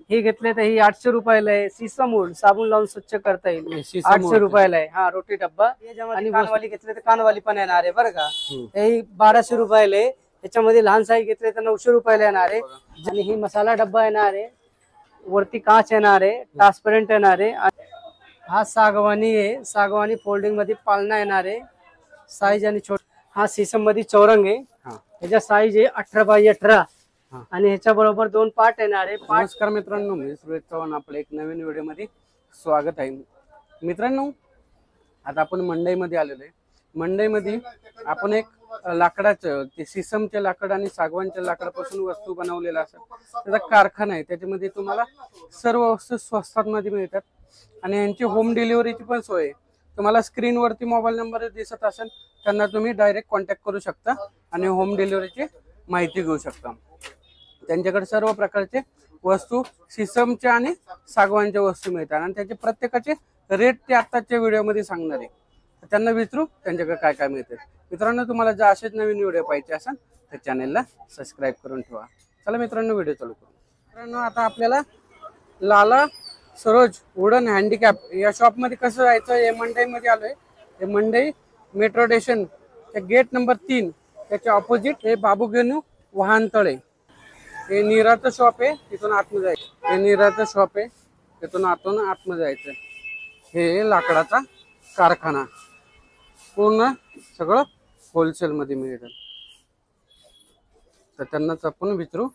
हे घेतले तर ही 800 रुपयाला आहे। सीसमूड साबण लावून स्वच्छ करता येईल 800 रुपयाला आहे। हा रोटी डब्बा आणि कानवाली घेतले तर कानवाली पण येणार आहे बरं का। हे 1200 रुपयाला आहे। त्याच्यामध्ये लहान साईज घेतले तर 900 रुपयाला येणार आहे। आणि ही मसाला डब्बा येणार आहे, वरती काच येणार आहे, ट्रान्सपरंट येणार आहे। हा सागवानी आहे, सागवानी फोल्डिंग मध्ये पालना येणार आहे साईज आणि छोट। हा सीसम मध्ये चौरंग आहे, त्याच्या साईज आहे 18x18 आणि ह्याच्या बरोबर 2 पार्ट येणार आहे। नमस्कार मित्रांनो, मी सुरेश चव्हाण, आपल्या एक नवीन व्हिडिओ मध्ये स्वागत आहे। मित्रांनो, आता आपण मंडईमध्ये आलेलो आहे। मंडईमध्ये आपण एक लाकडाचं ते सीसमचे लाकड आणि सागवानच्या लाकडापासून वस्तू बनवलेला असं त्याचा कारखाना आहे। त्याच्यामध्ये तुम्हाला सर्व वस्तू स्वस्तामध्ये मिळतात आणि यांची होम डिलिव्हरीची पण सोय आहे। तुम्हाला स्क्रीनवरती मोबाईल नंबर दिसत असेल, त्यांना तुम्ही डायरेक्ट कॉन्टॅक्ट करू शकता आणि होम डिलिव्हरीची माहिती घेऊ शकता। त्यांच्याकडे सर्व प्रकारचे वस्तू सीसमच्या आणि सागवानच्या वस्तू मिळतात आणि त्याचे प्रत्येकाचे रेट ते आताच्या व्हिडिओमध्ये सांगणार आहे। त्यांना विचारू त्यांच्याकडे काय काय मिळते। मित्रांनो, तुम्हाला जर असेच नवीन व्हिडिओ पाहिजे असेल तर चॅनलला सबस्क्राईब करून ठेवा। चला मित्रांनो, व्हिडिओ चालू करू। मित्रांनो, आता आपल्याला लाला सरोज वुडन हँडीकॅप या शॉपमध्ये कसं जायचं, हे मंडईमध्ये आलोय। हे मंडई मेट्रो स्टेशन गेट नंबर 3 त्याच्या ऑपोजिट हे बाबू गेनू वाहनतळे। हे नीराचं शॉप आहे, तिथून आतमध्ये जायचं। हे नीराचं शॉप आहे, तिथून आतमध्ये जायचं। हे लाकडाचा कारखाना, पूर्ण सगळं होलसेल मध्ये मिळतं। तर त्यांनाच आपण विचारू,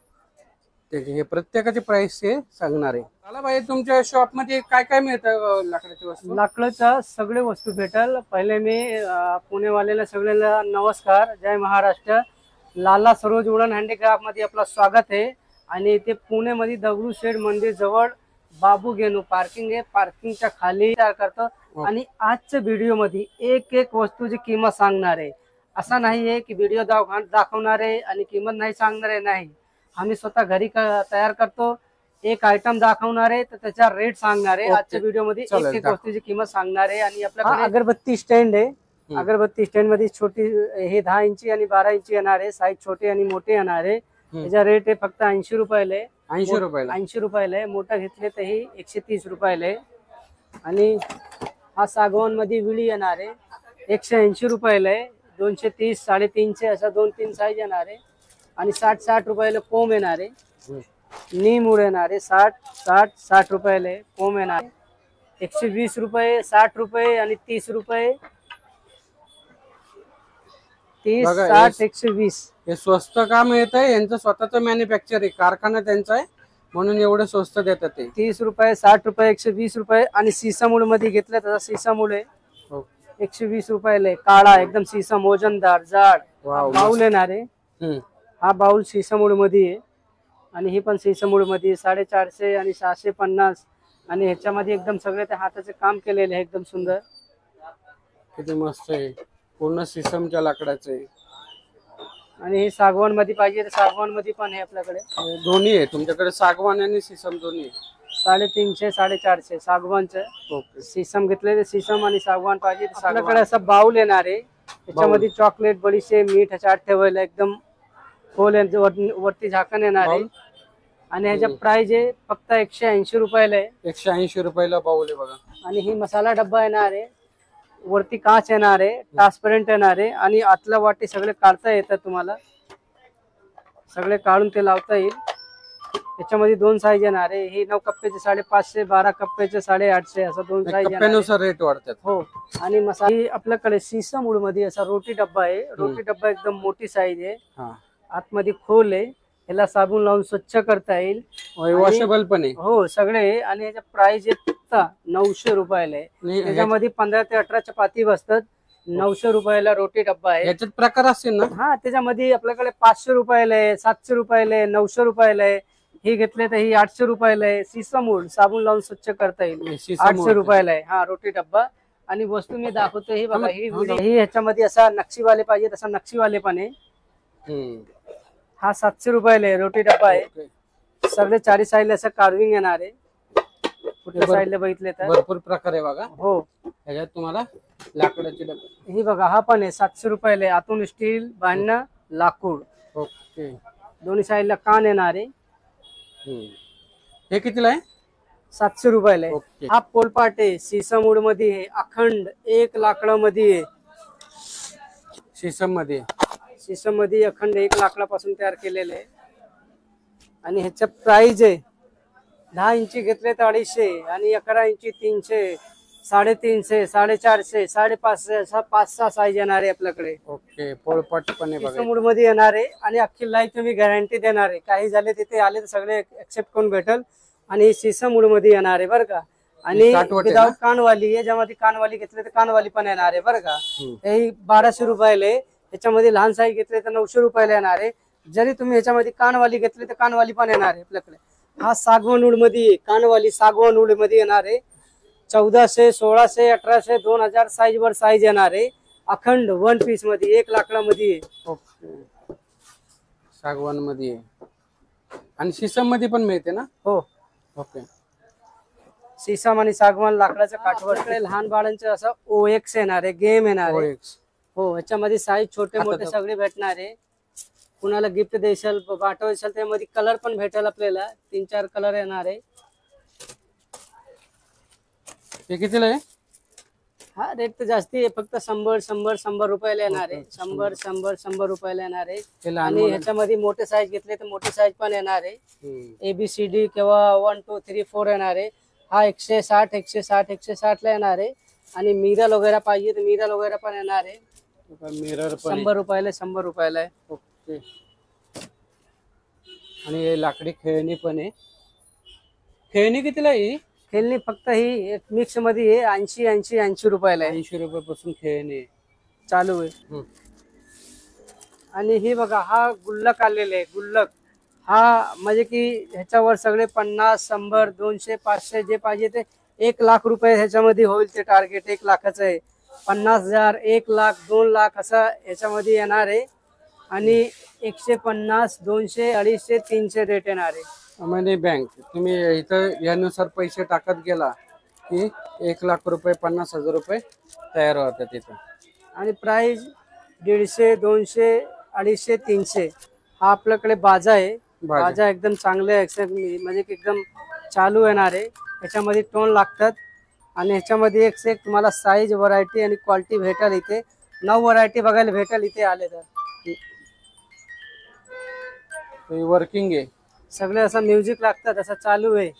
त्याचे हे प्रत्येकाचे प्राइस हे सांगणार आहे। मला भाई, तुमच्या शॉप मध्ये काय काय मिळतं लाकडाची वस्तू? लाकडाच्या सगळे वस्तू भेटल। पहिले मी पुणेवाल्याला सगळ्याला नमस्कार, जय महाराष्ट्र। लाला सरोज वुडन हँडीक्राफ्ट मध्ये आपलं स्वागत आहे। आणि ते पुणे मध्ये दगडूशेठ मंदिर जवळ बाबू गेनू पार्किंग आहे, पार्किंगच्या खाली तयार करतो। आणि आजच्या व्हिडिओ मध्ये एक एक वस्तूची किंमत सांगणार आहे। असा नाही आहे की व्हिडिओ दाखवणार आहे आणि किंमत नाही सांगणार आहे, नाही। आम्ही स्वतः घरी तयार करतो, एक आयटम दाखवणार आहे तर त्याचा रेट सांगणार आहे। आजच्या व्हिडिओ मध्ये एक एक वस्तूची किंमत सांगणार आहे। आणि आपल्याकडे अगरबत्ती स्टँड आहे, अगरबत्ती स्टँड मध्ये छोटी हे 10 इंची आणि 12 इंची येणार आहे, साईज छोटे आणि मोठे येणार आहे। त्याचा रेट आहे फक्त 80 रुपयाला आहे। 80 रुपयाला आहे। मोठा घेतले तर हे 130 रुपयाला आहे। आणि हा सागवान मध्ये विळी येणार आहे, 180 रुपयाला आहे। 230, 350 असा 2-3 साईज येणार आहे। आणि 60 रुपयाला कोंब येणार आहे। नीम उड येणार आहे, 60 रुपयाला आहे। कोंब येणार आहे 120 रुपये, 60 रुपये आणि 30 रुपये। 30, 60, 120 हे स्वस्त का मिळत आहे? यांचं स्वतःचं मॅन्युफॅक्चर आहे, कारखाना त्यांचा आहे, म्हणून एवढं स्वस्त देतात ते। 30 रुपये, 60 रुपये, 120 रुपये। आणि सीसमूड मध्ये घेतलं तर सीसमूड आहे 120 रुपयाला आहे। काळा एकदम सीसम, वजनदार, जाड बाउल येणार आहे। हा बाउल सीसमूड मध्ये आहे आणि हे पण सीसमूड मध्ये 450 आणि 650। आणि ह्याच्यामध्ये एकदम सगळे ते हाताचे काम केलेले आहे, एकदम सुंदर, किती मस्त आहे, पूर्ण सीसमच्या लाकडाचं आहे। आणि हे सागवान मध्ये पाहिजे तर सागवान मध्ये पण आहे आपल्याकडे, दोन्ही आहे तुमच्याकडे, सागवान आणि सीसम दोन्ही आहे। 350, 450 सागवानचं। सीसम घेतले तर सीसम आणि सागवान पाहिजे तर आपल्याकडे असं बाउल येणार आहे, त्याच्यामध्ये चॉकलेट, बडीशेप, मीठ ह्याच्यात ठेवायला एकदम खोल वरती झाकण येणार आहे। आणि ह्याचा प्राइस आहे फक्त 180 रुपयाला आहे। 180 रुपयाला बाउल आहे बघा। आणि ही मसाला डब्बा येणार आहे, वरती काच येणार आहे, ट्रान्सपरंट येणार आहे। आणि आतला वाटी सगळे काढता येतात, तुम्हाला सगळे काढून ते लावता येईल। त्याच्यामध्ये 2 साईज येणार आहे, ही 9 कप्प्याचे 550, 12 कप्प्याचे 850 असं 2 साईज कप्प्यानुसार रेट वाढतात। हो। आणि मसाला आपल्याकडे सीसम वूड मध्ये असा रोटी डब्बा आहे, रोटी डब्बा एकदम मोठी साईज आहे, आतमध्ये खोल आहे, ह्याला साबण लावून स्वच्छ करता येईल, वॉशेबल पण आहे। हो सगळे। आणि ह्याचा प्राइस आहे फक्त 900 रुपयाला आहे। त्याच्यामध्ये 15 ते 18 चपाती बसतात। 900 रुपयाला रोटी डब्बा आहे। याच्यात प्रकार असतील ना? हा, त्याच्यामध्ये आपल्याकडे 500 रुपयाला आहे, 700 रुपयाला आहे, 900 रुपयाला आहे। हे घेतले तर ही 800 रुपयाला आहे। सीसम वूड साबण लावून स्वच्छ करता येईल, 800 रुपयाला आहे हा रोटी डब्बा। आणि वस्तू मी दाखवतो, ही बघा, ही ह्याच्यामध्ये असा नक्षीवाले पाहिजे तसा नक्षीवाले पण आहे। हा 700 रुपयाला आहे रोटी डब्बा आहे। सगळे 4 साईडला असं कार्विंग येणार आहे, कुठल्या साईडला बघितले तर भरपूर प्रकार आहे बघा। हो, ह्याच्यात तुम्हाला लाकडाची डब्बा, ही बघा, हा पण आहे 700 रुपयाला आहे। आतून स्टील, बाहेरनं लाकूड, ओके। दोन्ही साईडला कान येणार आहे। हे कितीला आहे? 700 रुपयाला आहे. ओके. हा पोलपाट आहे, सीसम वूड मध्ये आहे, अखंड 1 लाकडामध्ये आहे. शीशम मध्ये. सीसम मध्ये अखंड 1 लाकडापासून तयार केलेलं आहे. आणि ह्याचं प्राइस आहे 10 इंची घेतले तर 250 आणि 11 इंची 300, 350, 450, 550 असा 5-6 साईज येणार आहे आपल्याकडे. ओके. पोळपाट पण आहे बघा. सीसम वूड मध्ये येणार आहे आणि अख्खी लाईफ तुम्ही गॅरंटी देणार आहे. काही झाले तिथे आले तर सगळे एक्सेप्ट करून भेटल. आणि सीसम वूड मध्ये येणार आहे बरं का. आणि काठवट आहे विदाउट कानवाली, याच्यामध्ये कानवाली घेतले तर कानवाली पण येणार आहे बरं का. हे 1200 रुपयाला आहे. याच्यामध्ये लहान साईज घेतले तर 900 रुपयाला येणार आहे. जरी तुम्ही याच्यामध्ये कानवाली घेतली तर कानवाली पण येणार आहे आपल्याकडे. हा सागवान वूड मध्ये आहे, कानवाली सागवान वूड मध्ये येणार आहे. 1400, 1600, 1800, 2000 साईज वर साईज येणार आहे. अखंड 1 पीस मध्ये 1 लाकडामध्ये आहे. ओके. सागवान मध्ये आहे आणि शीशम मध्ये पण मिळते ना? हो. ओके. सीसम आणि सागवान लाकडाचं काठवट. लहान बाळांचं असं OX येणार आहे, गेम येणार आहे. OX. हो, ह्याच्यामध्ये साईज छोटे मोठे सगळे भेटणार आहे. कुणाला गिफ्ट देशाल, पाठवायचं त्यामध्ये कलर पण भेटेल आपल्याला. 3-4 कलर येणार आहे. हे कितीला आहे? हा रेट तर जास्ती आहे, फक्त 100 रुपयाला येणार आहे. 100 रुपयाला येणार आहे. आणि ह्याच्यामध्ये मोठे साईज घेतले तर मोठे साईज पण येणार आहे. ABCD किंवा 1 2 3 4 येणार आहे. हा 160 ला येणार आहे. आणि मिरर वगैरे पाहिजे तर मिरर वगैरे पण येणार आहे. मिरर पण 100 रुपयाला आहे. ओके. आणि हे लाकडी खेळणी पण आहे. खेळणी कितीला आहे? खेळणी फक्त ही मिक्स मध्ये आहे 80 रुपयाला आहे. 80 रुपयापासून खेळणी चालू आहे. आणि हे बघा, हा गुल्लक आलेले आहे. गुल्लक हा म्हणजे की ह्याच्यावर सगळे 50, 100, 200, 500 जे पाहिजे ते 1 लाख रुपये ह्याच्यामध्ये होईल. ते टार्गेट 1 लाखाचं आहे. 50,000, 1 लाख, 2 लाख असं ह्याच्यामध्ये येणार आहे. आणि 150, 200, 250, 300 रेट येणार आहे. म्हणजे बँक तुम्ही इथं यानुसार पैसे टाकत गेला की 1 लाख रुपये, 50,000 रुपये तयार होतात तिथं. आणि प्राइस 150, 200, 250, 300 हा आपल्याकडे बाजा आहे. बाजा एकदम चांगले आहे, म्हणजे की एकदम चालू येणार आहे. याच्यामध्ये टोन लागतात आणि ह्याच्यामध्ये एक तुम्हाला साईज, व्हरायटी आणि क्वालिटी भेटेल. इथे 9 व्हरायटी बघायला भेटेल इथे आले तर. वर्किंग आहे सगळे. असं म्युझिक लागतात, असं चालू आहे,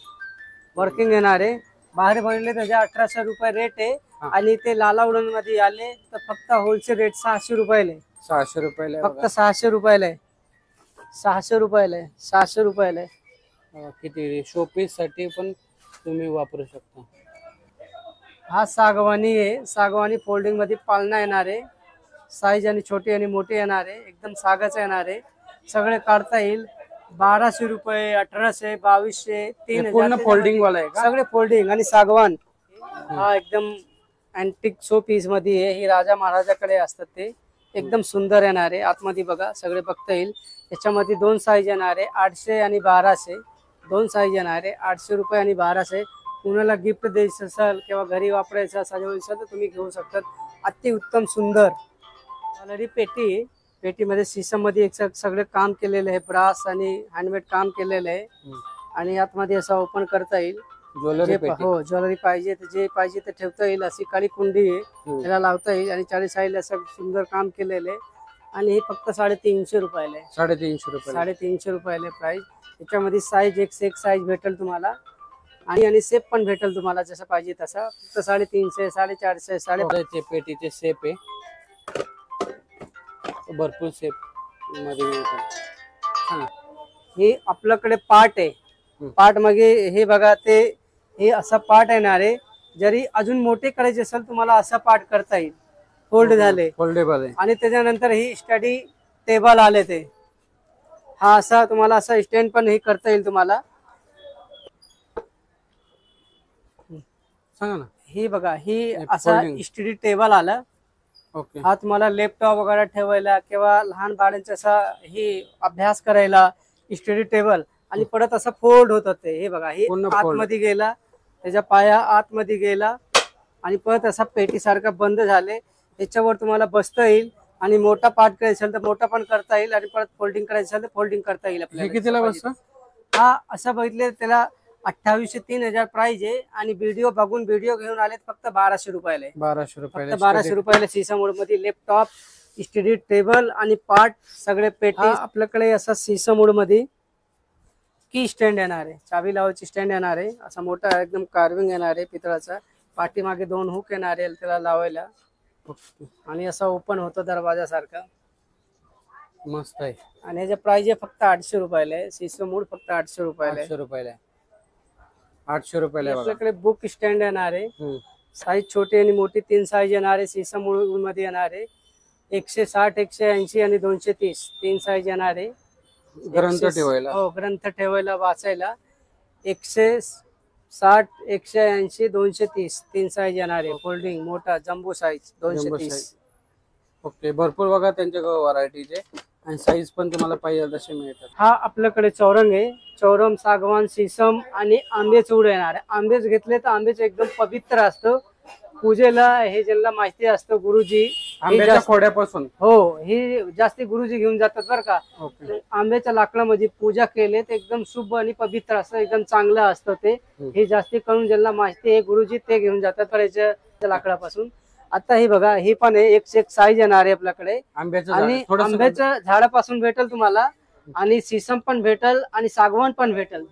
वर्किंग येणार आहे. बाहेर बघितले त्याच्या 1800 रुपये रेट आहे. आणि ते लाला उडन मध्ये आले तर फक्त होलसेल रेट 600 रुपयाला आहे. 600 रुपयाला फक्त 600 रुपयाला आहे. 600 रुपयाला आहे. 600 रुपयाला आहे. किती शोपीस साठी पण तुम्ही वापरू शकता. हा सागवानी आहे. सागवानी फोल्डिंग मध्ये पालना येणार आहे. साईज आणि छोटी आणि मोठी येणार आहे. एकदम सागाचं येणार आहे. सगळे काढता येईल. 1200 रुपये, 1800, 2200, 3000 फोल्डिंग वाला आहे का? सगळे फोल्डिंग. आणि सागवान हा एकदम अँटिक शो पीस मध्ये आहे. ही राजा महाराजाकडे असतात ते. एकदम सुंदर येणार आहे. आतमध्ये बघा, सगळे बघता येईल. याच्यामध्ये 2 साईज येणार आहे, 800 आणि 1200. 2 साईज येणार आहे, 800 रुपये आणि 1200. कुणाला गिफ्ट द्यायचं असेल किंवा घरी वापरायचं सजवायचं तर तुम्ही घेऊ शकतात. अति उत्तम सुंदर ज्वेलरी पेटी. पेटीमध्ये सीसम मध्ये सगळे काम केलेले आहे. ब्रास आणि हँडमेड काम केलेलं आहे. आणि आतमध्ये असं ओपन करता येईल. हो, ज्वेलरी पाहिजे तर जे पाहिजे ते ठेवता येईल. अशी काळी कुंडी आहे, त्याला लावता येईल. आणि 40 साईज असं सुंदर काम केलेलं आहे. आणि हे फक्त 350 रुपयाला आहे. 350 रुपयाला प्राइस. याच्यामध्ये साईज एक साईज भेटेल तुम्हाला. आणि सेप पण भेटेल तुम्हाला जसं पाहिजे तसा. फक्त 350, 450, 550 पेटीचे सेप आहे. भरपूर सेप मध्ये मिळतात. हे आपल्याकडे पार्ट आहे. पार्ट मागे हे बघा, ते हे असा पार्ट येणार आहे. जरी अजून मोठे करायचे असेल तुम्हाला असा पार्ट करता येईल. फोल्ड झाले, फोल्डेबल आहे. आणि त्याच्यानंतर ही स्टडी टेबल आले ते. हा असा तुम्हाला असा स्टँड पण हे करता येईल तुम्हाला. सांगा ना. ही बघा, ही असा स्टडी टेबल आला. ओके. हा तुम्हाला लॅपटॉप वगैरे ठेवायला किंवा लहान बाळांचा असा ही अभ्यास करायला स्टडी टेबल. आणि परत असं फोल्ड होत ते. हे बघा, हे आतमध्ये गेला, त्याच्या पाया आतमध्ये गेला आणि परत असा पेटी सारखा बंद झाले. याच्यावर तुम्हाला बसता येईल. आणि मोठा पार्ट करायचा असेल तर मोठा पण करता येईल. आणि परत फोल्डिंग करायचं असेल तर फोल्डिंग करता येईल आपल्याला. कितीला बसतं? हा असं बघितले त्याला 2800 3000 प्राइस आहे आणि व्हिडिओ बघून व्हिडिओ घेऊन आलेत फक्त 1200 रुपयाला आहे. 1200 रुपयाला. फक्त 1200 रुपयाला सीसा मोड मध्ये लॅपटॉप, स्टडी टेबल आणि पार्ट सगळे पेटी आपल्याकडे. असा सीसा मोड मध्ये की स्टँड येणार आहे, चावी लावायची स्टँड येणार आहे. असा मोठा एकदम कार्विंग येणार आहे पितळाचा. पाठीमागे 2 हुक येणार आहे त्याला लावायला. आणि असा ओपन होतो दरवाजा सारखा. मस्त आहे. आणि याचा प्राइस आहे फक्त 800 रुपयाला आहे. सीसा मोड फक्त 800 रुपयाला आहे. 800 रुपयाला. 800 रुपयाला. आपल्याकडे बुक स्टँड येणार आहे. साईज छोटी आणि मोठी 3 साईज येणार आहे. सीसा मोड मध्ये येणार आहे. 160 180 आणि 230 3 साईज येणार आहे. ग्रंथ ठेवायला. हो, ग्रंथ ठेवायला वाचायला. 160 180 230 3 साईज येणार आहे. फोल्डिंग मोठा जम्बो साईज 230. ओके. भरपूर बघा त्यांच्याकडे व्हरायटीचे आणि साईज पण तुम्हाला पाहिजे तसे मिळतात. हा आपल्याकडे चौरंग आहे. चौरंग, सागवान, सीसम आणि आंबेच उड येणार आहे. आंबेच घेतले तर आंबेच एकदम पवित्र असतं पूजेला. हे ज्यांना माहिती असतं गुरुजी आंब्याच्या खोड्यापासून. हो, हे जास्ती गुरुजी घेऊन जातात बरं का. आंब्याच्या लाकडामध्ये पूजा केले तर एकदम शुभ आणि पवित्र असतं, एकदम चांगलं असतं ते. हे जास्ती करून ज्यांना माहिती आहे गुरुजी ते घेऊन जातात करायच्या लाकडापासून. आता हे बघा, हे पण आहे. एक साईज येणार आहे आपल्याकडे. आणि आंब्याच्या झाडापासून भेटेल तुम्हाला आणि सीसम पण भेटेल आणि सागवान पण भेटेल.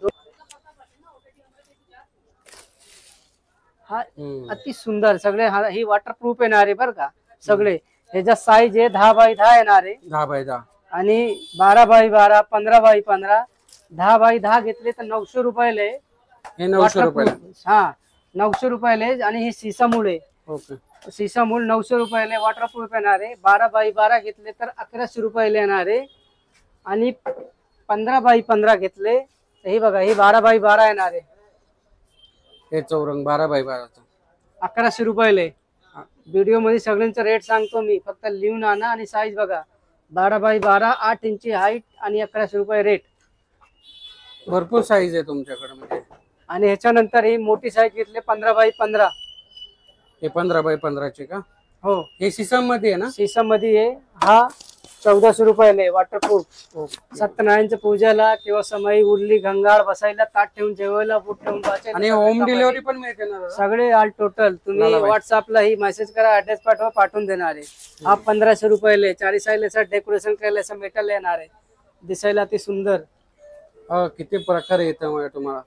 हा अति सुंदर सगळे. ही वॉटरप्रूफ येणार आहे बरं का सगळे. ह्याचा साईज आहे 10 बाय 10 येणार आहे. 10 बाय 10 आणि 12 बाय 12 15 बाय 15 10 बाय 10 घेतले तर 900 रुपयाला आहे. हे 900 रुपयाला. हा 900 रुपयाला आहे. आणि हे सीसा मूळ आहे. ओके. सीसा मूळ 900 रुपयाला वॉटरप्रूफ येणार आहे. 12 बाय 12 घेतले तर 1100 रुपयाला येणार आहे. आणि 15 बाय 15 घेतले तर हे बघा, हे 12 बाय 12 येणार आहे. हे चौरंग 12 बाय 12 1100 रुपयाला आहे. व्हिडिओ मध्ये सगळ्यांचा रेट सांगतो मी, फक्त लिहून आणा. आणि साईज बघा 12 बाय 12 8 इंची हाईट आणि 1100 रुपये रेट. भरपूर साईज आहे तुमच्याकडे म्हणजे. आणि ह्याच्यानंतर ही मोठी साईज घेतली 15 बाय 15. हे 15 बाय 15 चे का? हो, हे सीसम मध्ये आहे ना? सीसम मध्ये आहे. हा 1400 रुपयाला आहे वॉटरप्रूफ. सत्यनारायणच्या पूजाला किंवा समय उरली घंगाळ बसायला, ताट ठेवून जेवायला, बूट ठेवून वाचायला. आणि होम डिलिव्हरी पण मिळते ना? सगळे ऑल टोटल. तुम्ही व्हॉट्सअपला ही मेसेज करा, ऍड्रेस पाठवा, पाठवून देणार आहे. हा 1500 रुपयाला आहे. 40 साईला डेकोरेशन करायला असं मेटल येणार आहे. दिसायला अति सुंदर. किती प्रकार येतं तुम्हाला.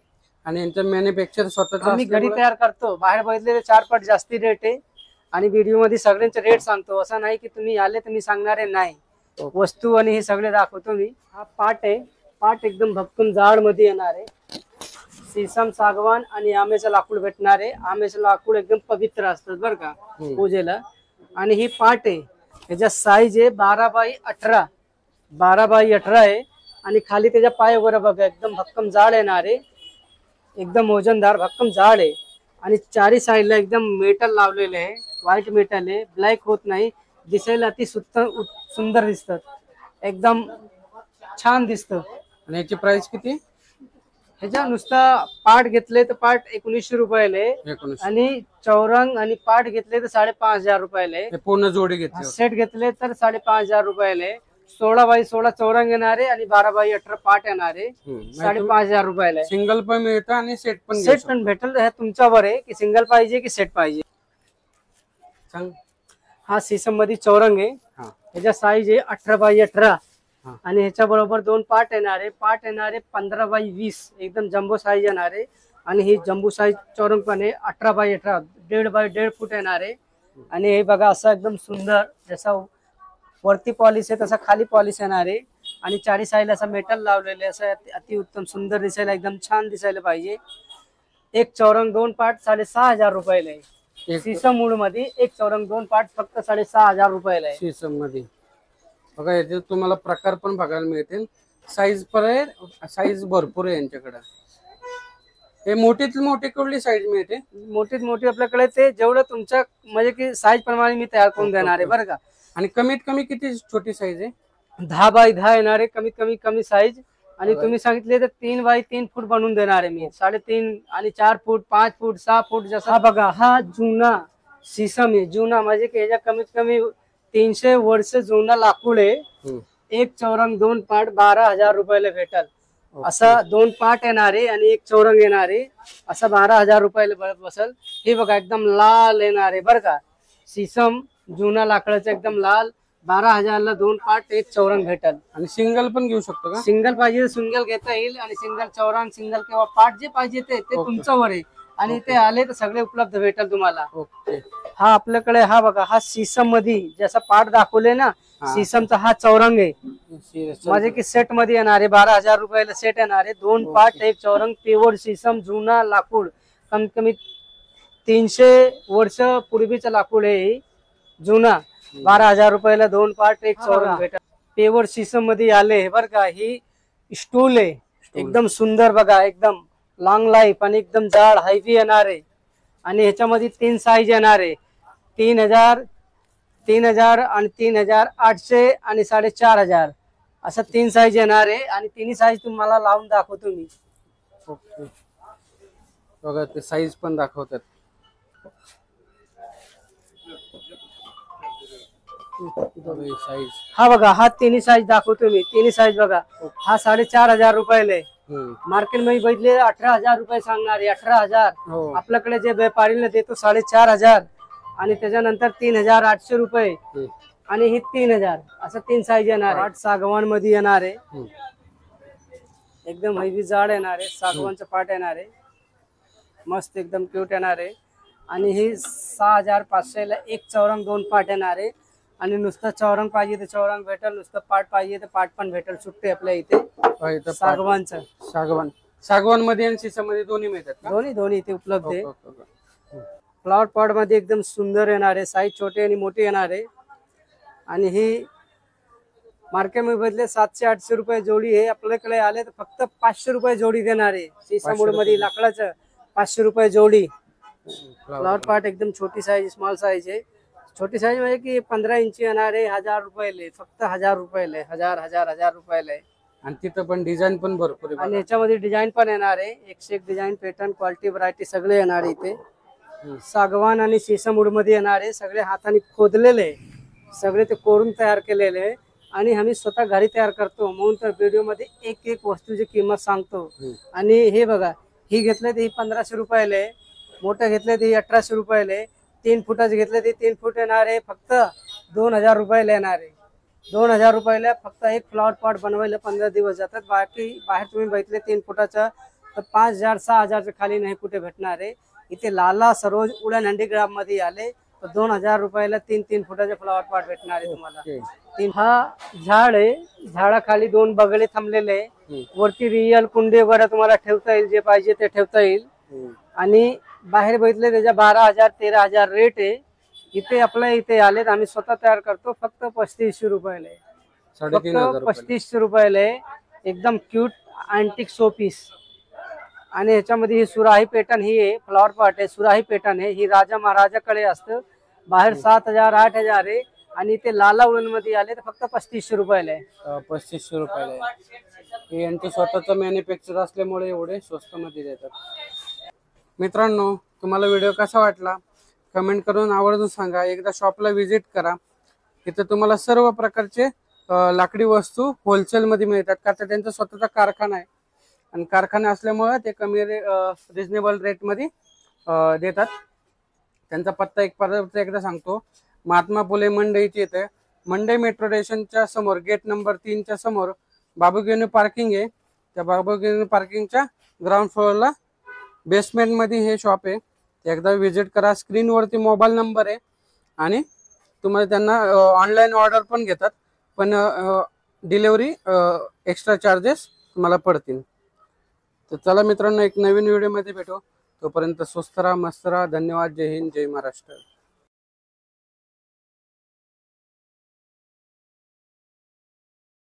आणि यांचं मॅन्युफॅक्चर स्वतःच आम्ही घरी तयार करतो. बाहेर बघितले 4 पट जास्ती रेट आहे. आणि व्हिडिओ मध्ये सगळ्यांचे रेट सांगतो. असं नाही की तुम्ही आले तर मी सांगणार आहे, नाही. वस्तू आणि हे सगळे दाखवतो मी. हा पाट आहे. पाट एकदम भक्कम जाड मध्ये येणार आहे. सीसम, सागवान आणि आंब्याचं लाकूड भेटणार आहे. आंब्याचं लाकूड एकदम पवित्र असतात बरं का पूजेला. आणि ही पाट आहे. त्याच्या साईज आहे 12 बाय 18. 12 बाय 18 आहे. आणि खाली त्याच्या पाय वगैरे बघा एकदम भक्कम जाड येणार आहे. एकदम वजनदार भक्कम जाड आहे. आणि 4 साईडला एकदम मेटल लावलेले आहे. व्हाईट मेटल आहे. ब्लॅक होत नाही. दिसायला अति सुंदर दिसतात. एकदम छान दिसतं. आणि याची प्राइस किती? ह्याच्या नुसता पाट घेतले तर पाट 1900 रुपयाला आहे. आणि चौरंग आणि पाट घेतले तर 5500 रुपयाला आहे. पूर्ण जोडी घेतली. सेट घेतले तर 5500 रुपयाला आहे. 16 बाय 16 चौरंग येणार आहे आणि 12 बाय 18 पाट येणार आहे. 5500 रुपयाला आहे. सिंगल पण मिळतं आणि सेट पण. सेट पण भेटेल. हे तुमच्यावर आहे की सिंगल पाहिजे की सेट पाहिजे. हा सीसम मध्ये चौरंग आहे. ह्याचा साईज आहे 18 बाय 18. आणि ह्याच्या बरोबर 2 पाट येणार आहे. पाट येणार आहे 15 बाय 20. एकदम जम्बो साईज येणार आहे. आणि ही जम्बो साईज चौरंग पण आहे 18 बाय 18. 1.5 बाय 1.5 फूट येणार आहे. आणि हे बघा असं एकदम सुंदर, जसा वरती पॉलिश आहे तसा खाली पॉलिश येणार आहे. आणि 4 साईडला असं मेटल लावलेले असं अति उत्तम सुंदर दिसायला, एकदम छान दिसायला पाहिजे. एक चौरंग 2 पाट 6500 रुपयाला आहे. सीसम मूळ मध्ये एक चौरंग 2 पाट फक्त 6500 रुपयाला आहे. सीसम मध्ये बघा याचे तुम्हाला प्रकार पण बघायला मिळतील. साईज पण आहे. साईज भरपूर आहे यांच्याकडे. हे मोठीत मोठी कुठली साईज मिळते? मोठीत मोठी आपल्याकडे ते जेवढं तुमच्या म्हणजे की साईज प्रमाणे मी तयार करून देणार आहे बरं का. आणि कमीत कमी किती छोटी साईज आहे? 10 बाय 10 येणार आहे कमीत कमी साईज. आणि तुम्ही सांगितले तर 3 बाय 3 फूट बनवून देणार आहे मी. 3.5 आणि 4 फूट 5 फूट 6 फूट जसा. बघा हा जुना सीसम आहे. जुना म्हणजे की ह्याच्या कमीत कमी 300 वर्ष जुना लाकूड आहे. एक चौरंग 2 पाट 12000 रुपयाला भेटल. असा 2 पाट येणार आहे आणि एक चौरंग येणार आहे. असा 12,000 रुपयाला बसल. हे बघा एकदम लाल येणार आहे बरं का, सीसम जुना लाकडाचं एकदम लाल. 12,000 ला 2 पाट एक चौरंग भेटल. आणि सिंगल पण घेऊ शकतो का? सिंगल पाहिजे तर सिंगल घेता येईल आणि सिंगल चौरंग सिंगल किंवा पाट जे पाहिजे ते तुमच्यावर आहे. आणि इथे आले तर सगळे उपलब्ध भेटेल तुम्हाला. ओके. हा आपल्याकडे हा बघा, हा सीसम मध्ये जसा पाट दाखवले ना, सीसमचा हा चौरंग आहे. म्हणजे की सेट मध्ये येणार आहे. 12,000 रुपयाला सेट येणार आहे. 2 पाट एक चौरंग, प्युअर सीसम जुना लाकूड, कमीत कमी 300 वर्ष पूर्वीचं लाकूड आहे जुना. 12,000 रुपयाला 2 पाट एक चौरंग भेटल. प्युअर सीसम मध्ये आले बर का. ही स्टूल आहे एकदम सुंदर बघा, एकदम लॉंग लाईफ आणि एकदम जाड हेवी येणार आहे. आणि ह्याच्यामध्ये 3 साईज येणार आहे. 3,000, 3,000 आणि 3,800 आणि 4,500 असं 3 साईज येणार आहे. आणि तिन्ही साईज तुम्हाला लावून दाखवतो मी. ओके. बघा ते साईज पण दाखवतात. साईज हा बघा, हा तिन्ही साईज दाखवतो मी. तिन्ही साईज बघा. हा 4,500 रुपयाला आहे. मार्केट मध्ये बघितले 18,000 रुपये सांगणार आहे. 18,000 आपल्याकडे जे व्यापारीला देतो 4,500 आणि त्याच्यानंतर 3,800 रुपये आणि ही 3,000 असं 3 साईज येणार आहे. सागवान मध्ये येणार आहे. एकदम हेवी जाड येणार आहे. सागवानचं पाट येणार आहे. मस्त एकदम क्यूट येणार आहे. आणि ही 6,500 ला एक चौरंग 2 पाट येणार आहे. आणि नुसतं चौरंग पाहिजे तर चौरंग भेटेल, नुसतं पाट पाहिजे तर पाट पण भेटेल. सुट्टे आपल्या इथे सागवानचं. सागवान मध्ये आणि सीसम मध्ये दोन्ही मिळतात का? दोन्ही इथे उपलब्ध आहे. फ्लॉवर पॉट मध्ये एकदम सुंदर येणार आहे. साईज छोटे आणि मोठे येणार आहे. आणि ही मार्केट मध्ये बदले 700-800 रुपये जोडी आहे. आपल्याकडे आले तर फक्त 500 रुपये जोडी देणार आहे. सीसम मध्ये लाकडाचं 500 रुपये जोडी. फ्लॉवर पॉट एकदम छोटी साईज, स्मॉल साईज आहे. छोटी साईज म्हणजे की 15 इंची येणार आहे. 1,000 रुपयाले, फक्त 1,000 रुपयाले. 1,000 रुपयाले. आणि तिथं पण डिझाईन पण भरपूर आहे. आणि याच्यामध्ये डिझाईन पण येणार आहे. 101 डिझाईन, पॅटर्न, क्वालिटी, व्हरायटी सगळे येणार आहे इथे. सागवान आणि सीसम वूड मध्ये येणार आहे. सगळे हाताने खोदलेले, सगळे ते कोरून तयार केलेले. आणि आम्ही स्वतः घरी तयार करतो म्हणून तर व्हिडिओ मध्ये एक एक वस्तूची किंमत सांगतो. आणि हे बघा, ही घेतले ते 1,500 रुपयाले, मोठं घेतले ते 1,800 रुपयाले, 3 फुटाचे घेतले ते 3 फूट येणार आहे. फक्त 2,000 रुपयाला येणार आहे. 2,000 रुपयाला फक्त एक फ्लॉवर पॉट बनवायला 15 दिवस जातात. बाकी बाहेर तुम्ही बघितले 3 फुटाचा तर 5,000-6,000 खाली नाही कुठे भेटणार आहे. इथे लाला सरोज उडन हँडीक्राफ्ट मध्ये आले तर 2,000 रुपयाला 3 फुटाचे फ्लॉवर पॉट भेटणार आहे तुम्हाला. हा झाड आहे. झाडाखाली 2 बगळे थांबलेले आहे. वरती रिअल कुंडी वगैरे तुम्हाला ठेवता येईल, जे पाहिजे ते ठेवता येईल. आणि बाहेर बघितले त्याच्या 12,000-13,000 रेट आहे. इथे आपल्या इथे आले आम्ही स्वतः तयार करतो फक्त 3,500 रुपयाला. फक्त 3,500 रुपयाला. एकदम क्यूट अँटिक शो पीस. आणि ह्याच्यामध्ये ही सुराही पॅटर्न ही आहे. फ्लॉवर पॉट आहे, सुराही पॅटर्न आहे. ही राजा महाराजाकडे असतं. बाहेर 7,000-8,000 आहे. आणि इथे लाला उलन मध्ये आले तर फक्त 3,500 रुपयाला आहे. 3,500 रुपयाला. हे यांचं स्वतःचं मॅन्युफॅक्चर असल्यामुळे एवढे स्वस्त मध्ये देतात. मित्रांनो, तुम्हाला व्हिडिओ कसा वाटला कमेंट करून आवर्जून सांगा. एकदा शॉपला व्हिजिट करा. इथं तुम्हाला सर्व प्रकारचे लाकडी वस्तू होलसेल मध्ये मिळतात. का तर त्यांचा स्वतःचा कारखाना आहे. आणि कारखाना असल्यामुळे ते कमी रिजनेबल रेट मध्ये देतात. त्यांचा पत्ता परत एकदा सांगतो. महात्मा फुले मंडईची इथे मंडई मेट्रो स्टेशनच्या समोर गेट नंबर 3 च्या समोर बाबूगेनू पार्किंग आहे. त्या बाबूगेनू पार्किंगच्या ग्राउंड फ्लोअरला बेसमेंट मध्ये हे शॉप आहे. एकदा व्हिजिट करा. स्क्रीनवरती मोबाईल नंबर आहे. आणि तुम्हाला त्यांना ऑनलाईन ऑर्डर पण घेतात, पण डिलिव्हरी एक्स्ट्रा चार्जेस तुम्हाला पडतील. तर चला मित्रांनो, एक नवीन व्हिडिओ मध्ये भेटू. तोपर्यंत स्वस्त राहा, मस्त राहा. धन्यवाद. जय हिंद, जय महाराष्ट्र.